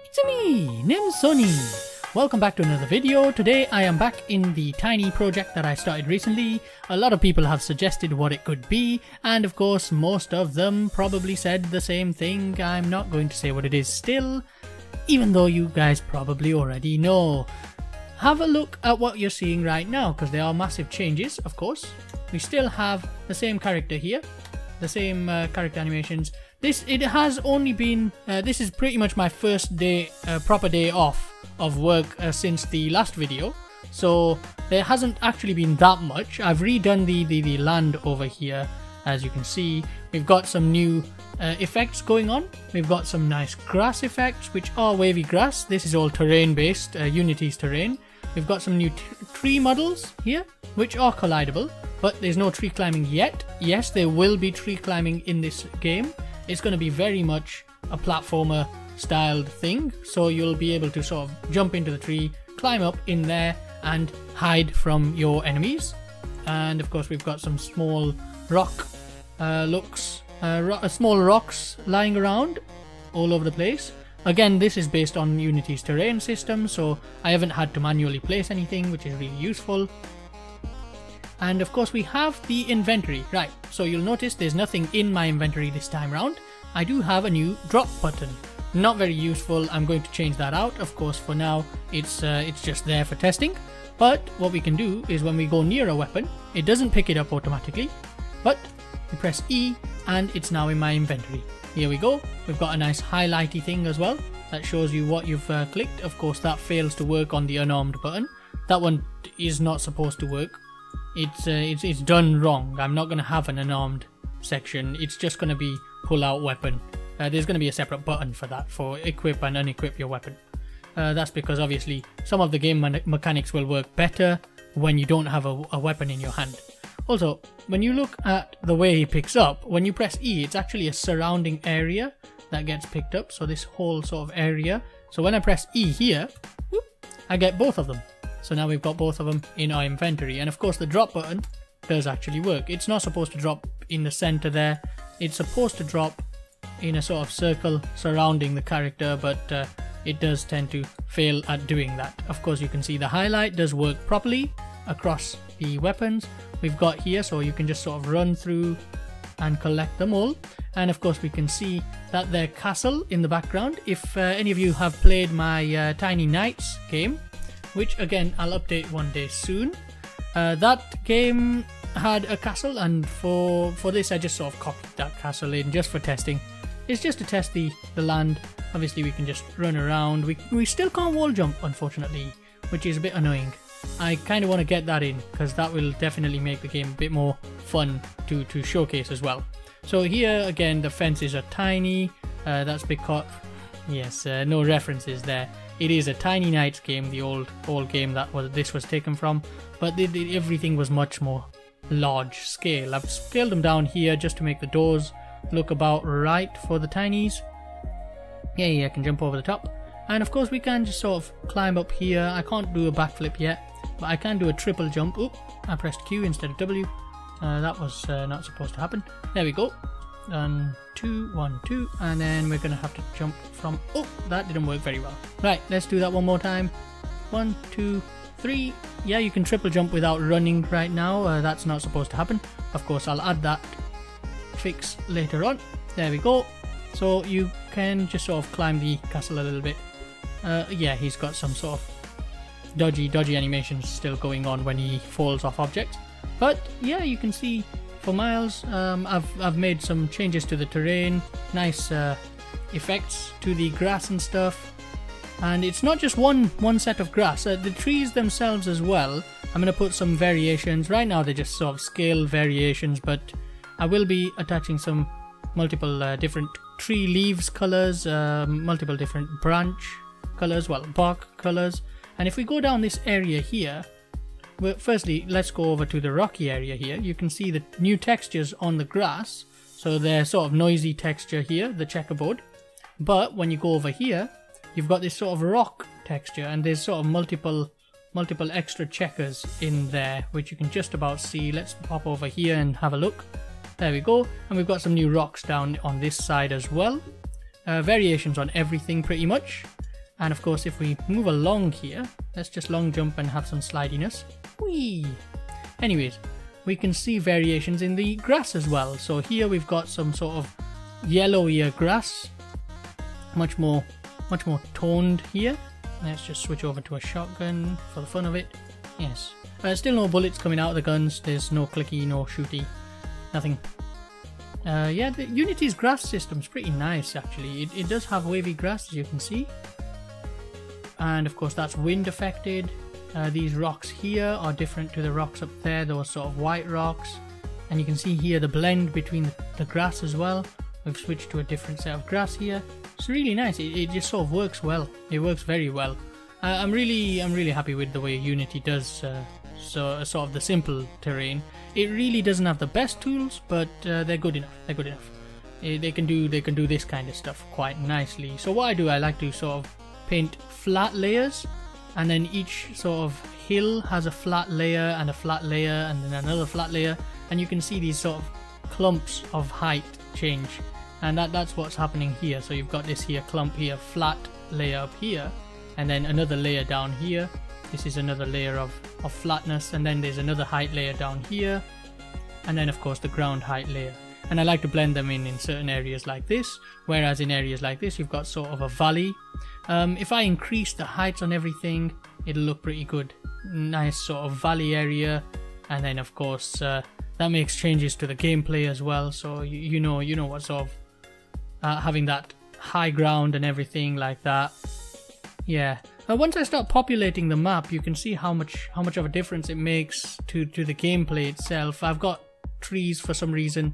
It's me, Nimsoni. Welcome back to another video. Today I am back in the tiny project that I started recently. A lot of people have suggested what it could be, and of course most of them probably said the same thing. I'm not going to say what it is still, even though you guys probably already know. Have a look at what you're seeing right now, because there are massive changes, of course. We still have the same character here, the same character animations. It has only been, this is pretty much my first day, proper day off of work since the last video. So there hasn't actually been that much. I've redone the land over here, as you can see. We've got some new effects going on. We've got some nice grass effects, which are wavy grass. This is all terrain based, Unity's terrain. We've got some new tree models here, which are collidable, but there's no tree climbing yet. Yes, there will be tree climbing in this game. It's going to be very much a platformer styled thing, so you'll be able to sort of jump into the tree, climb up in there and hide from your enemies. And of course we've got some small rock small rocks lying around all over the place. Again, this is based on Unity's terrain system, so I haven't had to manually place anything, which is really useful. And of course we have the inventory, right, so you'll notice there's nothing in my inventory this time round. I do have a new drop button, not very useful. I'm going to change that out. Of course for now it's just there for testing, but what we can do is when we go near a weapon, it doesn't pick it up automatically, but we press E and it's now in my inventory. Here we go. We've got a nice highlighty thing as well that shows you what you've clicked. Of course that fails to work on the unarmed button. That one is not supposed to work. It's done wrong. I'm not going to have an unarmed section. It's just going to be pull out weapon. There's going to be a separate button for that, for equip and unequip your weapon. That's because obviously some of the game mechanics will work better when you don't have a weapon in your hand. Also, when you look at the way he picks up, when you press E, it's actually a surrounding area that gets picked up. So this whole sort of area. So when I press E here, whoop, I get both of them. So now we've got both of them in our inventory. And of course the drop button does actually work. It's not supposed to drop in the center there. It's supposed to drop in a sort of circle surrounding the character, but it does tend to fail at doing that. Of course you can see the highlight does work properly across the weapons we've got here, so you can just sort of run through and collect them all. And of course we can see that their castle in the background. If any of you have played my Tiny Knights game, which again I'll update one day soon, that game had a castle, and for this I just sort of copied that castle in just for testing. It's just to test the land. Obviously we can just run around. We still can't wall jump, unfortunately, which is a bit annoying. I kind of want to get that in, because that will definitely make the game a bit more fun to showcase as well. So here again the fences are tiny. That's because, yes, no references there. It is a Tiny Knights game, the old game that this was taken from, but everything was much more large scale. I've scaled them down here just to make the doors look about right for the tinies. Yeah, I can jump over the top. And of course we can just sort of climb up here. I can't do a backflip yet, but I can do a triple jump. Oop, I pressed Q instead of W. That was not supposed to happen. There we go. 1, 2, 1, 2, and then we're gonna have to jump from, oh, that didn't work very well. Right, let's do that one more time. 1, 2, 3. Yeah, you can triple jump without running right now. That's not supposed to happen. Of course I'll add that fix later on. There we go. So you can just sort of climb the castle a little bit. Yeah, he's got some sort of dodgy animations still going on when he falls off objects. But yeah, you can see for Miles, I've made some changes to the terrain, nice effects to the grass and stuff. And it's not just one set of grass, the trees themselves as well. I'm going to put some variations. Right now they're just sort of scale variations, but I will be attaching some multiple different tree leaves colors, multiple different branch colors, well, bark colors. And if we go down this area here, well, firstly let's go over to the rocky area here. You can see the new textures on the grass, so they're sort of noisy texture here, the checkerboard. But when you go over here, you've got this sort of rock texture, and there's sort of multiple extra checkers in there, which you can just about see. Let's pop over here and have a look. There we go. And we've got some new rocks down on this side as well. Variations on everything pretty much. And of course, if we move along here, let's just long jump and have some slidiness. Whee! Anyways, we can see variations in the grass as well. So here we've got some sort of yellowier grass, much more toned here. Let's just switch over to a shotgun for the fun of it. Yes. Still no bullets coming out of the guns. There's no clicky, no shooty, nothing. Yeah, the Unity's grass system's pretty nice actually. It does have wavy grass, as you can see. And of course that's wind affected. These rocks here are different to the rocks up there, those sort of white rocks. And you can see here the blend between the grass as well. We've switched to a different set of grass here. It's really nice. It just sort of works well. It works very well. I'm really happy with the way Unity does so sort of the simple terrain. It really doesn't have the best tools, but they're good enough. They're good enough. They can do this kind of stuff quite nicely. So what I do, I like to sort of paint flat layers, and then each sort of hill has a flat layer and a flat layer and then another flat layer, and you can see these sort of clumps of height change, and that's what's happening here. So you've got this here clump here, flat layer up here, and then another layer down here. This is another layer of flatness, and then there's another height layer down here, and then of course the ground height layer. And I like to blend them in certain areas like this, whereas in areas like this you've got sort of a valley. If I increase the heights on everything, it'll look pretty good. Nice sort of valley area, and then of course that makes changes to the gameplay as well. So you know what sort of having that high ground and everything like that. Yeah. Once I start populating the map, you can see how much of a difference it makes to the gameplay itself. I've got trees for some reason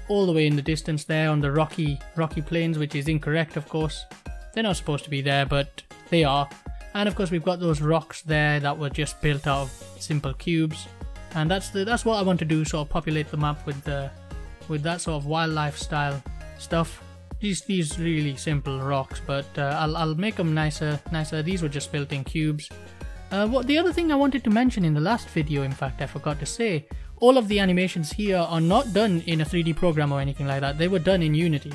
all the way in the distance there on the rocky plains, which is incorrect, of course. They're not supposed to be there, but they are. And of course we've got those rocks there that were just built out of simple cubes, and that's what I want to do, sort of populate the map with that sort of wildlife style stuff. These really simple rocks, but I'll make them nicer. These were just built in cubes. What the other thing I wanted to mention in the last video, in fact I forgot to say, all of the animations here are not done in a 3D program or anything like that. They were done in Unity.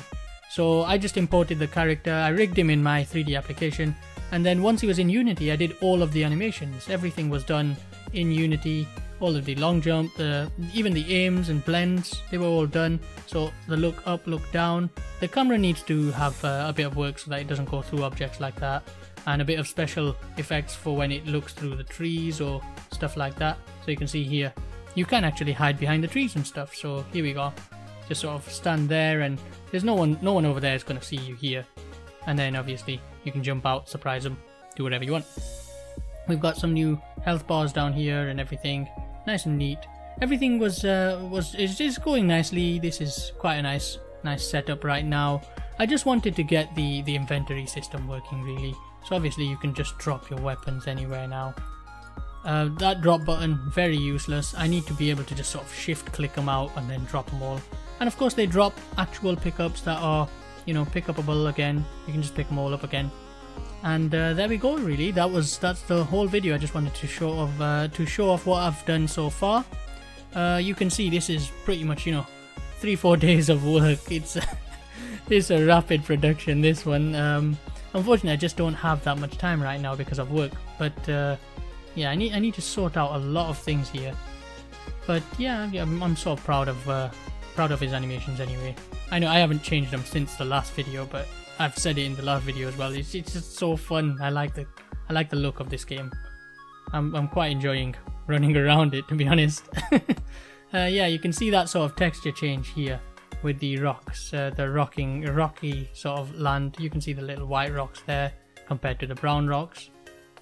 So I just imported the character, I rigged him in my 3D application, and then once he was in Unity I did all of the animations. Everything was done in Unity. All of the long jump, even the aims and blends, they were all done. So the look up, look down. The camera needs to have a bit of work so that it doesn't go through objects like that, and a bit of special effects for when it looks through the trees or stuff like that. So you can see here, you can actually hide behind the trees and stuff. So here we go. Just sort of stand there, and there's no one over there is going to see you here. And then obviously you can jump out, surprise them, do whatever you want. We've got some new health bars down here and everything. Nice and neat. Everything is just going nicely. This is quite a nice setup right now. I just wanted to get the inventory system working really. So obviously you can just drop your weapons anywhere now. That drop button, very useless. I need to be able to just sort of shift click them out and then drop them all. And of course they drop actual pickups that are, pick upable again. You can just pick them all up again. And there we go. Really, that's the whole video. I just wanted to show off what I've done so far. You can see this is pretty much 3-4 days of work. It's a rapid production, this one. Unfortunately I just don't have that much time right now because of work, but yeah, I need to sort out a lot of things here. But yeah, I'm so proud of his animations anyway. I know I haven't changed them since the last video, but I've said it in the last video as well. It's just so fun. I like the look of this game. I'm quite enjoying running around it, to be honest. Yeah, you can see that sort of texture change here with the rocks, the rocky sort of land. You can see the little white rocks there compared to the brown rocks,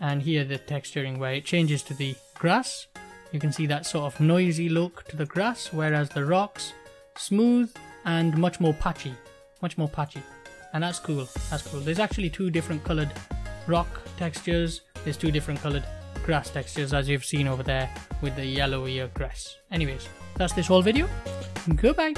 and here the texturing where it changes to the grass. You can see that sort of noisy look to the grass, whereas the rocks smooth and much more patchy. And that's cool. There's actually two different coloured rock textures. There's two different coloured grass textures, as you've seen over there with the yellowier grass. Anyways, that's this whole video. Goodbye.